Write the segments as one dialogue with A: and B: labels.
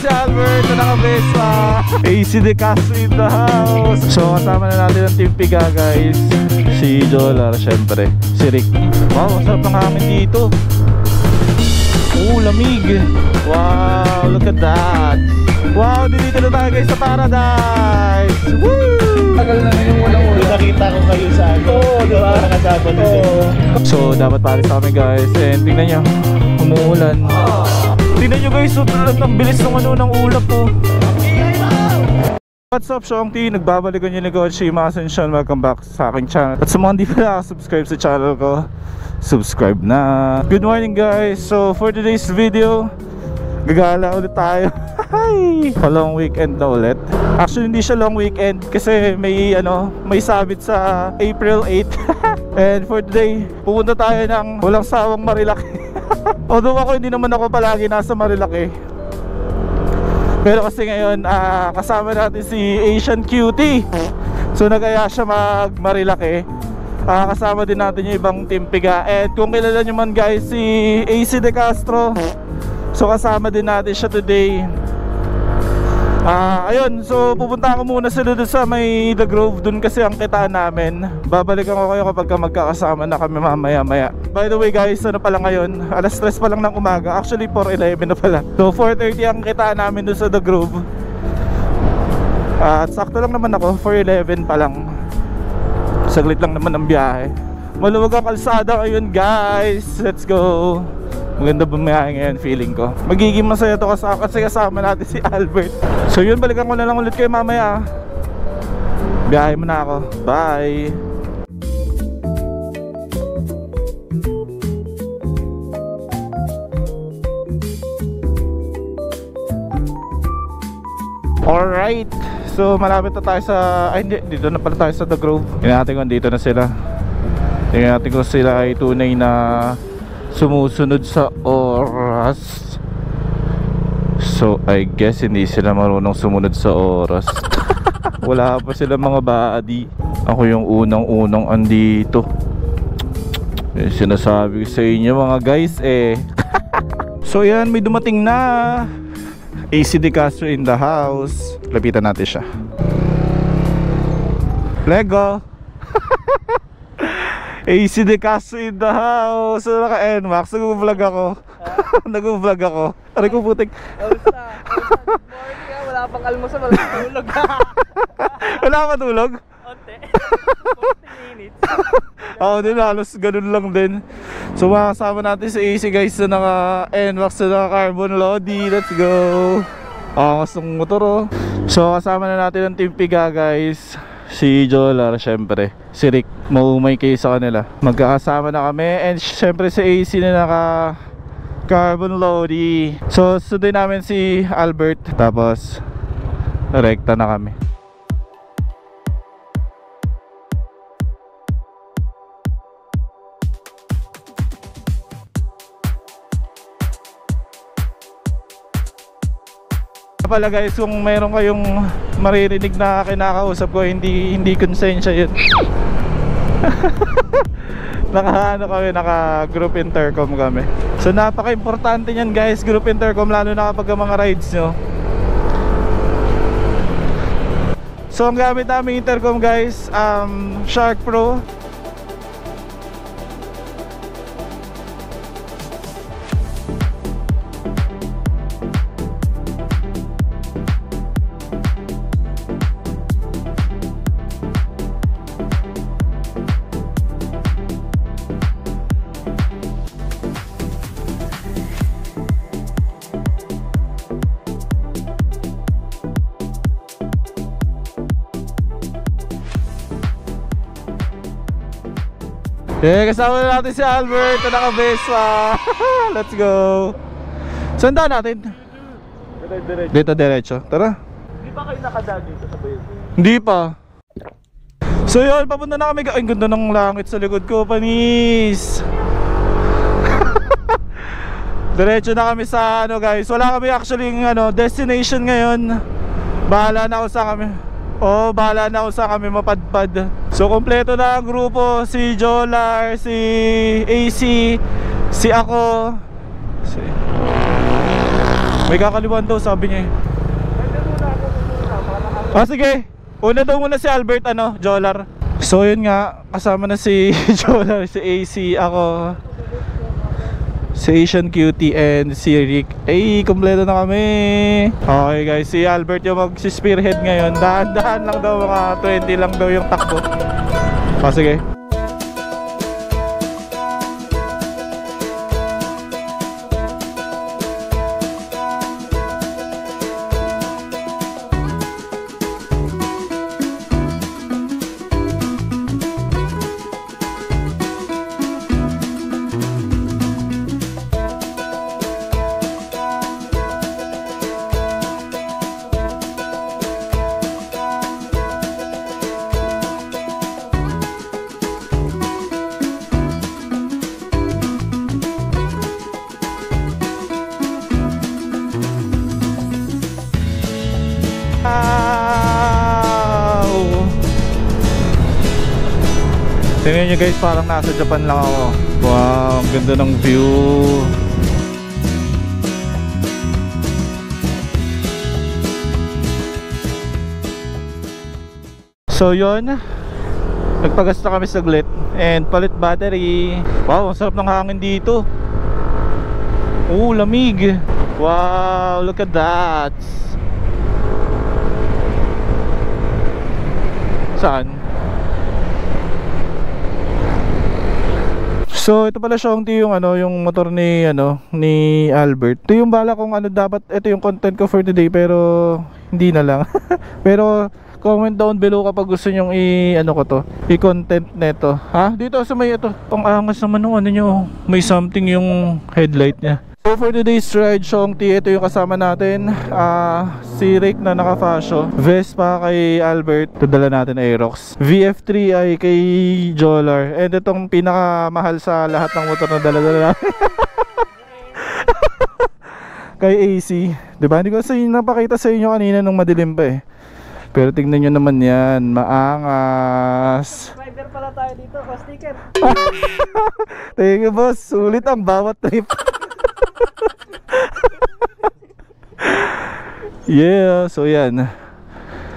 A: si Albert na naka-Vespa. AC De Castro in the house. So kasama na natin ang Team Piga guys. Si Jolar syempre, si Rick. Wow, masarap ng hangin dito. Oh, lamig. Wow, look at that. Wow, dito na tayo guys sa Paradise. Woo!
B: Tagal na yung unang-una. Nakita ko kayo sa akin. Oo, diba? Nakasama din.
A: So, dapat palis kami guys. And tingnan nyo, umuulan. Tingnan nyo guys, ang bilis ng ulap po. What's up, Shong T? Nagbabalikan nyo ni Coach Shimasen Sean. Welcome back sa aking channel. At sa mga hindi pa nakasubscribe sa channel ko, subscribe na. Good morning guys. So, for today's video, gagala ulit tayo. Long weekend na ulit. Actually hindi siya long weekend kasi may sabit sa April 8. And for today, pupunta tayo ng walang sawang Marilaki. Although hindi naman ako palagi nasa Marilaki. Pero kasi ngayon kasama natin si Asian Cutie. So nag-aya siya mag Marilaki. Kasama din natin yung ibang Team Piga. And kung kilala nyo man guys si AC De Castro, so kasama din natin siya today. Ayun, so pupunta ako muna sila doon sa may The Grove. Doon kasi ang kitaan namin. Babalikan ko kayo kapag magkakasama na kami mamaya-maya. By the way guys, ano pala ngayon? Alas 3 pa lang ng umaga. Actually 4:11 na pala. So 4:30 ang kitaan namin doon sa The Grove. At sakto lang naman ako, 4:11 pa lang. Saglit lang naman ang biyahe. Maluwag ang kalsada ngayon guys. Let's go. Maganda bumiyahe ngayon feeling ko. Magiging masaya to kasi kasama natin si Albert. So yun, balikan ko na lang ulit kayo mamaya. Biyahe muna ako. Bye. Alright. So malapit na tayo sa hindi, dito na pala tayo sa The Grove. Tingnan natin kung dito na sila. Tingnan natin kung sila ay tunay na sumusunod sa oras. So I guess hindi sila marunong sumunod sa oras. Wala pa sila mga buddy. Ako yung unang andito. Yung sinasabi ko sa inyo mga guys eh. So yan, may dumating na. AC De Castro in the house. Lapitan natin siya. Lego. AC De Castro in the house. So naka-NMAX, nag-vlog ako. Nag-vlog ako. Aray ko putik.
B: Good morning. Wala pang almusal, wala pang tulog.
A: Wala pa tulog?
B: Onte. 40 minutes.
A: Oo din, halos ganun lang din. So makasama natin si AC guys na naka-NMAX na naka-carbon Lodi. Let's go. Angas ng motor oh. So kasama na natin ang Team Piga guys. Si Jolar syempre, si Rick, maumay kayo sa kanila. Magkakasama na kami. And syempre si AC na naka carbon Lodi. So sundin namin si Albert. Tapos rekta na kami. Pala guys, kung mayroon kayong maririnig na kinakausap ko, hindi konsensya yun. Naka group intercom kami. So napaka-importante niyan guys, group intercom, lalo na kapag mga rides nyo. So ang gamit namin intercom guys, Shark Pro. Kasama na natin si Albert na naka-Vespa. Let's go. Saan daan natin? Dito diretso. Tara.
B: Hindi pa kayo nakadaan dito sa bayan?
A: Hindi pa. So yun, papunta na kami. Ang ganda ng langit sa likod ko, panis. Diretso na kami sa guys. Wala kami actually destination ngayon. Bahala na ako sa kami. Bahala na ako sa kami mapadpad. So kompleto na ang grupo. Si Jolar, si AC, si ako. May kakaliwan daw, sabi niya. Ah, sige. Una daw muna si Albert, Jolar. So yun nga, kasama na si Jolar, si AC, ako, si Asian Cutie, and si Rick. Ay, kompleto na kami. Okay guys, si Albert yung mag-spearhead ngayon. Dahan-dahan lang daw, mga 20 lang daw yung takbo. Ah, sige. Tingnan nyo guys, parang nasa Japan lang ako. Wow, ang ganda ng view. So yun, nagpagasta kami saglit and palit battery. Wow, ang sarap ng hangin dito. Oh, lamig. Wow, look at that. Saan? So ito pala Shongti yung yung motor ni ni Albert. Ito yung bala kong dapat ito yung content ko for today, pero hindi na lang. Pero comment down below kapag gusto nyong i-content neto. Ha? Dito sa may ito. Ang angas naman ng nyo. May something yung headlight niya. So for today's ride, Shongti, ito yung kasama natin. Si Rick na naka-fascio, Vespa kay Albert, ito dala natin Aerox, VF3 ay kay Jolar, and itong pinakamahal sa lahat ng motor na dala-dala natin kay AC. Diba? Hindi ko kasi napakita sa inyo kanina nung madilim pa eh. Pero tignan nyo naman yan, maangas.
B: Rider pala tayo dito, sticker.
A: Thank you boss, sulit ang bawat trip. Yeah, so yan.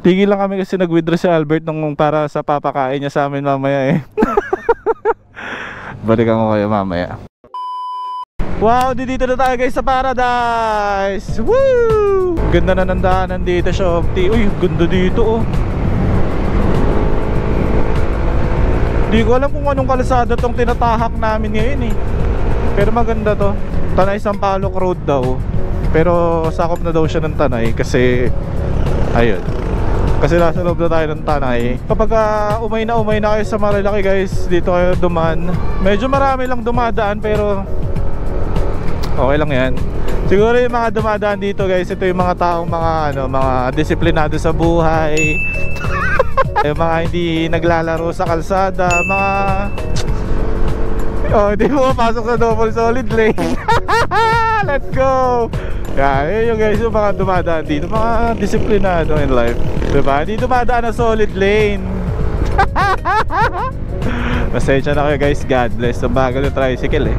A: Tigil lang kami kasi nag-withdraw si Albert nung para sa papakain niya sa amin mamaya eh. Balikan ko kayo mamaya. Wow, dito na tayo guys sa Paradise. Woo! Ganda na ng daanan dito, Shongti. Uy, ganda dito oh. Di ko alam kung anong kalsada tong tinatahak namin ngayon eh. Pero maganda to. Tanay Sampaloc Road daw. Pero sakop na daw siya ng Tanay kasi ayun. Kasi nasa loob na tayo ng Tanay. Kapag umay na kayo sa Marilaki guys, dito kayo dumaan. Medyo marami lang dumadaan pero okay lang yan. Siguro yung mga dumadaan dito guys, ito yung mga taong mga disiplinado sa buhay. Yung mga hindi naglalaro sa kalsada, mga hindi mo mapasok sa double solid lane. Let's go! Yun yung guys, yung mga dumadaan dito, mga disiplinado in life. Diba? Hindi dumadaan na solid lane. Pasensya na kayo guys, God bless. Ang bagal yung tricycle eh.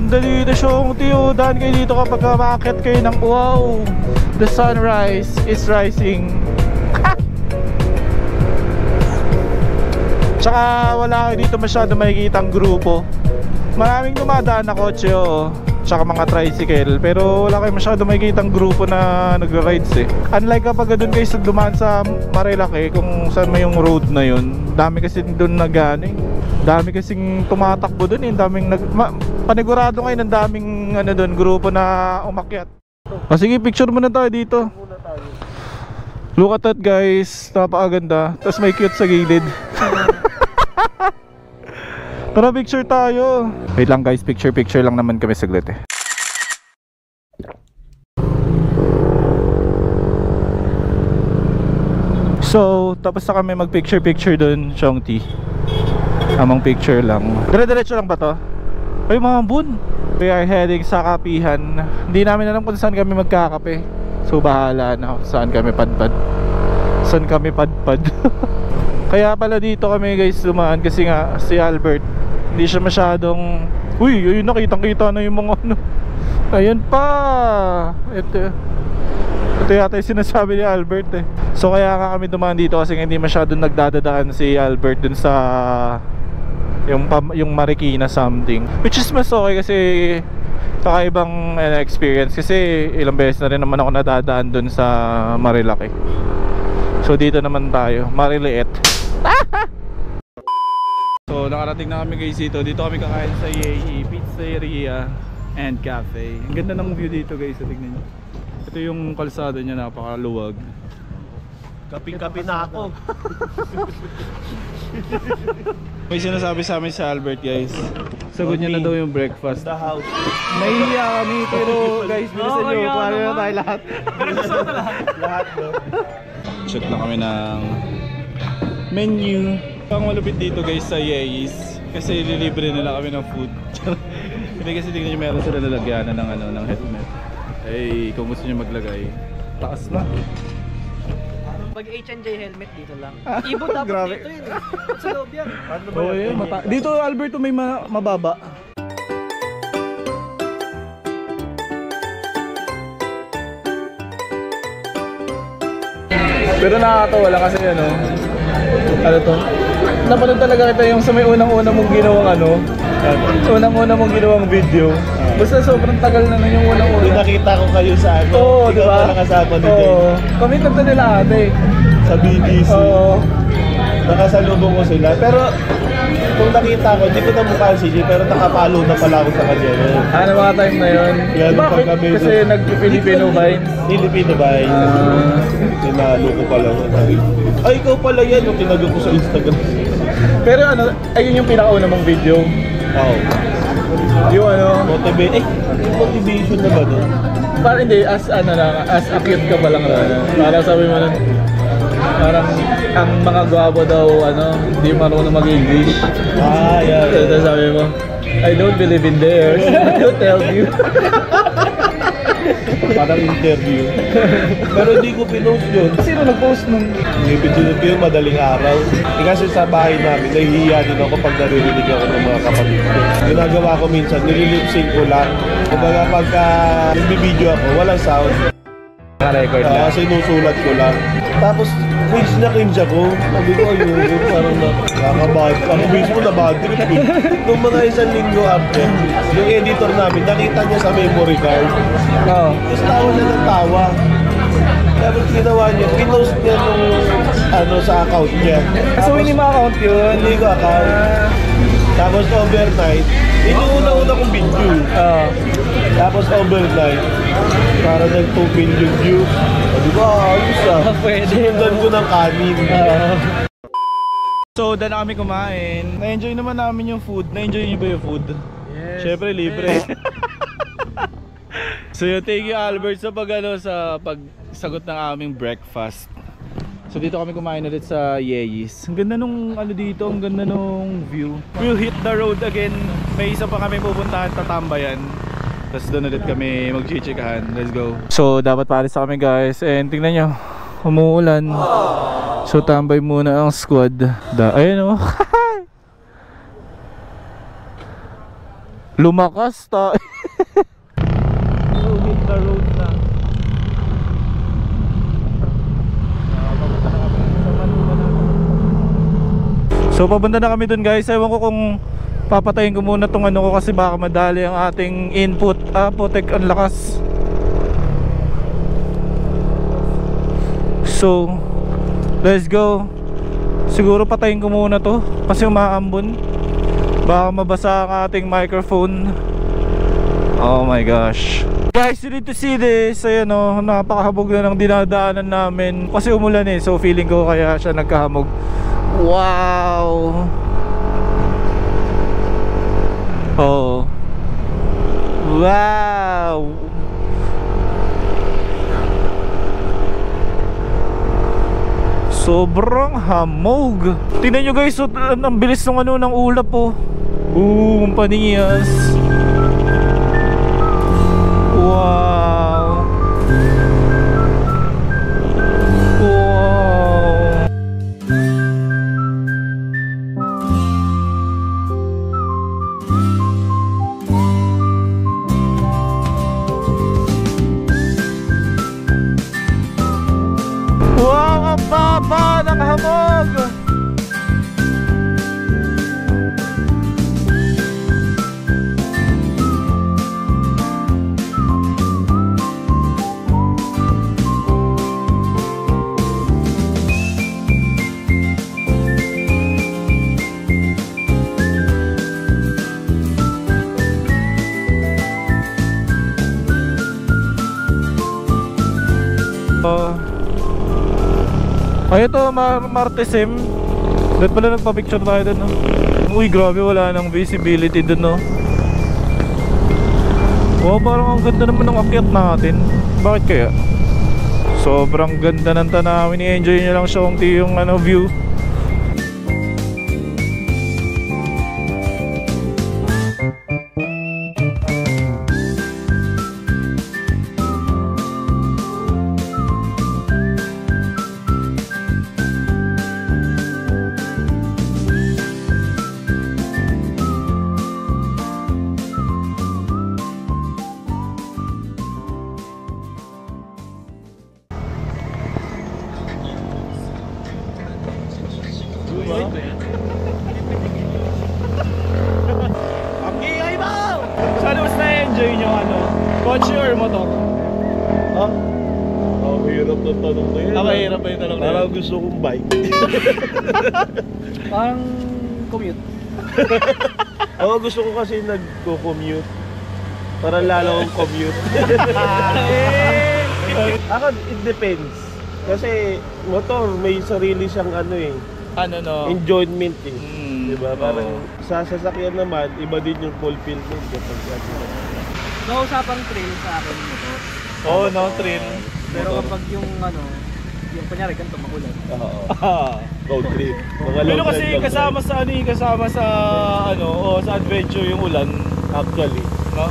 A: Dali na Shongti, daan kayo dito kapag makakit kayo ng wow, the sunrise is rising. Tsaka wala kayo dito masyado makikitang grupo. Maraming dumadaan na kotse tsaka mga tricycle, pero wala kayo masyado makikitang grupo na nagra-rides eh. Unlike kapag doon kayo dumaan sa Marilaki, kung saan may yung road na yun, dami kasi doon dami kasing tumatakbo doon eh. Daming panigurado ngayon ng daming doon grupo na umakyat. Sige, picture muna tayo dito. Look at that guys, napakaganda. Tapos may cute sa gilid. Tara, picture tayo. Wait lang guys, picture lang naman kami saglit eh. So, tapos na kami mag picture dun, Shongti. Amang picture lang. Dire-diretso lang ba to? Ay, mga bun. We are heading sa kapihan. Hindi namin alam kung saan kami magkakape. So bahala na kung saan kami padpad. Saan kami padpad. Kaya pala dito kami guys dumaan kasi nga si Albert hindi siya masyadong... Uy, ayun, nakitang-kita na yung mga ano. Ayun pa. Ito yata yung sinasabi ni Albert eh. So kaya nga kami dumaan dito kasi hindi masyadong nagdadadaan si Albert dun sa yung Marikina something, which is mas okay kasi kakaibang experience kasi ilang beses na rin naman ako nadadaan dun sa Marilaki. So dito naman tayo, Mariliit. So nakarating na kami guys dito. Dito kami kakain sa Yei Pizzeria and Cafe. Ang ganda ng view dito guys, tignan nyo. Ito yung kalsada niya, napakaluwag.
B: Kaping-kapi na ako.
A: May sinasabi sa amin si Albert guys. Sagot niya na daw yung breakfast.
B: The house.
A: Nahihiya kami pero guys, bilisan nyo. Paano na tayo lahat?
B: Lahat no?
A: Check lang kami ng menu. Ang malupit dito guys sa Yeis kasi lilibre nila kami ng food. Hindi kasi tingnan nyo meron sila lalagyanan ng, ng helmet. Eh kung gusto nyo maglagay, taas na.
C: Pag H&J helmet dito lang. Ibon dapat
A: Grabe.
C: dito yun. Sa loob yan.
B: Ano ba
A: Oh,
B: yan?
A: dito Alberto may mababa. Pero nakakatawa lang kasi ano to? Napanood talaga kita yung sa may unang-una mong ginawang unang-una mong ginawang video. Basta sobrang tagal na nun yung
B: Yung
A: unang-una.
B: nakita ko kayo sa ano.
A: Oo,
B: ikaw
A: di ba?
B: pala kasama ni Dave.
A: Oo. Kami kanta nila ate.
B: Sa BBC.
A: Oo.
B: Nakasalubong ko sila. Pero kung nakita ko, hindi ko na mukha si Jay, pero nakapalo na pala ako sa kanya.
A: Ano mga time na yun?
B: Yan,
A: Bakit?
B: pag kami
A: Kasi
B: doon.
A: nag-Filipino Vines.
B: Filipino ba? Tinalo ko pala. Ay, ikaw pala yan. Yung tinagod ko sa Instagram.
A: Pero ayun yung pinakauna mong video.
B: Oo.
A: Yung
B: Motivation na ba doon?
A: parang hindi, as a cute ka pa lang parang sabi mo nun, parang ang mga gwapo daw, hindi marunong mag-English.
B: Ah, yeah.
A: Tapos sabi mo, I don't believe in theirs. I'll tell you.
B: Parang interview. Pero hindi ko pinost yun.
A: Sino nag-post nun?
B: Hindi pinunod ko yun madaling araw. Kasi sa bahay namin, nahihiya din ako pag naririnig ako ng mga kapatid ko. Ginagawa ko minsan, nililip-sync ko lang. Kumbaga pagka nagbibideo ako, walang sound.
A: Naka-record na.
B: Sinusulat ko lang. Tapos, cringe ako. Sabi ko, ayun, parang nakakabad. Ako mismo na bad trip eh. Nung mga isang linggo after, yung editor namin, nakita niya sa memory card.
A: Oo.
B: Tapos tawa na ng tawa. Tapos ginawa niya, pinost niya nung sa account niya.
A: So hindi ma-account yun?
B: Hindi ko account. Tapos overnight, inuuna-una kong video.
A: Oo.
B: Tapos overnight, para nag 2 million views. Sabi ko, ayos ah.
A: Pwede.
B: Sinundan ko ng kanin.
A: So, doon na kami kumain. Na-enjoy naman namin yung food. Na-enjoy niyo ba yung food?
C: Yes.
A: Siyempre, libre. So, yun, thank you Albert sa sa pagsagot ng aming breakfast. So, dito kami kumain ulit sa Yeis. Ang ganda nung dito, ang ganda nung view. We'll hit the road again. May isa pa kami pupuntahan, Tatambayan. Tapos doon ulit kami mag-chichikahan. Let's go. So, dapat paalis na kami guys. And tingnan nyo, umuulan. So, tambay muna ang squad. Ayun oh. Lumakas ta. So, hit the road na. So, papunta na kami dun guys. Ewan ko kung papatayin ko muna tong ko kasi baka madali ang ating input. Putek, ang lakas. So, let's go. Siguro patayin ko muna to kasi umaambon. Baka mabasa ang ating microphone. Oh my gosh. Guys, you need to see this. Ayan napakahabog na ng dinadaanan namin. Kasi umulan so feeling ko kaya siya nagkahamog. Wow. Oh. Wow. Sobrang hamog. Tingnan nyo guys, ang bilis ng ng ulap oh. Boom, paniyas. Wow. Wow. Wow, ang baba ng hamog. Ay, ito, Martesim. Doon pala nagpa-picture tayo doon, no? Uy, grabe, wala nang visibility doon, no? Wow, parang ang ganda naman ng akyat natin. Bakit kaya? Sobrang ganda ng tanawin. I-enjoy nyo lang siya kung yung view.
C: Okay, ba? Sana mas na-enjoy nyo kotse or motor?
B: Ha? Hirap na tanong na yun.
C: Mahirap ba yung tanong na yun?
B: Parang gusto kong bike.
C: Parang commute.
B: Oo, gusto ko kasi nagko-commute. Para lalo akong commute. Ako, it depends. Kasi motor, may sarili siyang enjoyment eh. Diba? Parang sa sasakyan naman, iba din yung fulfillment kapag
C: No, usapang trail sa akin motor.
A: Oo, no, trail.
C: Pero kapag yung yung kunyari ganito makulan.
B: Oo. Road trip. Mga
A: Pero
B: long
A: kasi
B: ride lang
A: kasama sa sa adventure yung ulan,
B: tayo. Actually.
A: no?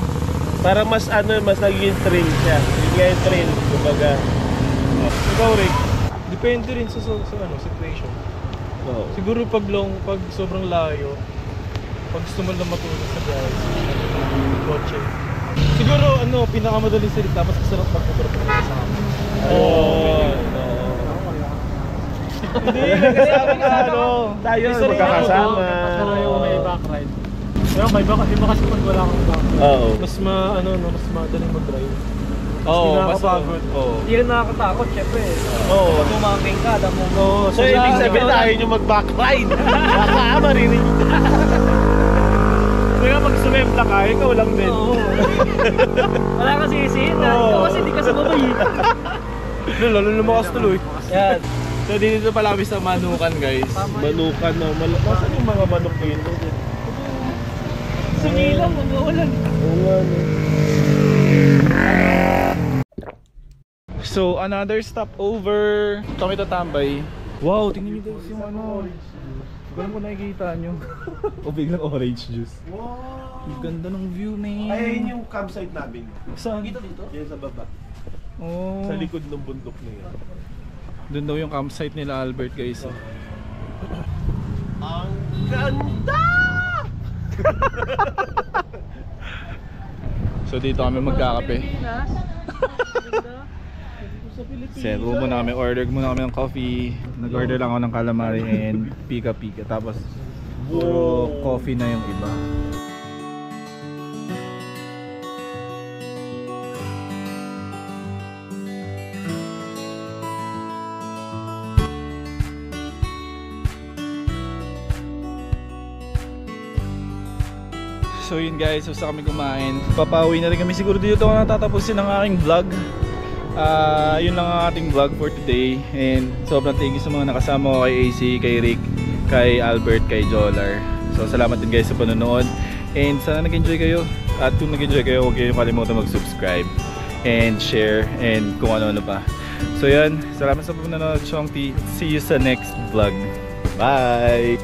B: Para mas mas naging trail siya. Yung nga yung trail, kumbaga.
A: Ikaw, Rick.
D: Depende rin sa situation.
B: Oo.
D: Siguro pag sobrang layo, pag gusto mo lang matulog sa biyahe, kotse. Siguro pinakamadaling salita, mas masarap magmotor pa rin kasama.
A: Hindi, kasama ka
B: Tayo,
D: Isa rin
B: magkakasama.
D: Pero yung may back ride. Pero iba kasi pag wala kang back ride.
B: Oo.
D: Mas mas madaling mag-drive.
A: Oo,
D: Hindi
A: mas
D: nakakapagod.
A: Oo.
C: Hindi rin nakakatakot, syempre.
B: Oo.
C: Pag umangking ka, damo mo.
B: So, ibig sabihin tayo nyo mag-back ride. Baka marinig.
A: Kaya pag sumempla ka, ikaw lang din.
C: Oo. Wala kang sisihin na. Ikaw kasi hindi ka sumabay.
A: Lalo lumakas tuloy.
C: Yan.
A: So dito pala kami sa Manukan, guys.
B: Manukan na. Masan yung mga manok dito?
C: Sumilang, mag-uulan.
B: Oo nga, no.
A: So another stopover. Kami tatambay. Wow, tingnan niyo guys yung Ganun ko nakikita nyo. O biglang orange juice.
B: Wow.
A: Ang ganda ng view, man.
B: Ayun yung campsite namin.
A: Saan?
C: Dito.
B: Yan sa baba.
A: Oh.
B: Sa likod ng bundok na yan.
A: Doon daw yung campsite nila, Albert, guys. Oh.
B: Ang ganda!
A: So dito kami magkakape. Sero muna kami, order muna kami ng coffee. Nag-order lang ako ng calamari and pika-pika. Tapos puro coffee na yung iba. So yun guys, basta kami kumain. Papauwi na rin kami. Siguro dito ako natatapusin ang aking vlog. Yun lang ang ating vlog for today. And sobrang thank you sa mga nakasama ko kay AC, kay Rick, kay Albert, kay Jolar. So salamat din guys sa panonood. And sana nag-enjoy kayo. At kung nag-enjoy kayo, huwag kayong kalimutan mag-subscribe and share and kung ano-ano pa. So yun, salamat sa panonood, Chongti. See you sa next vlog. Bye!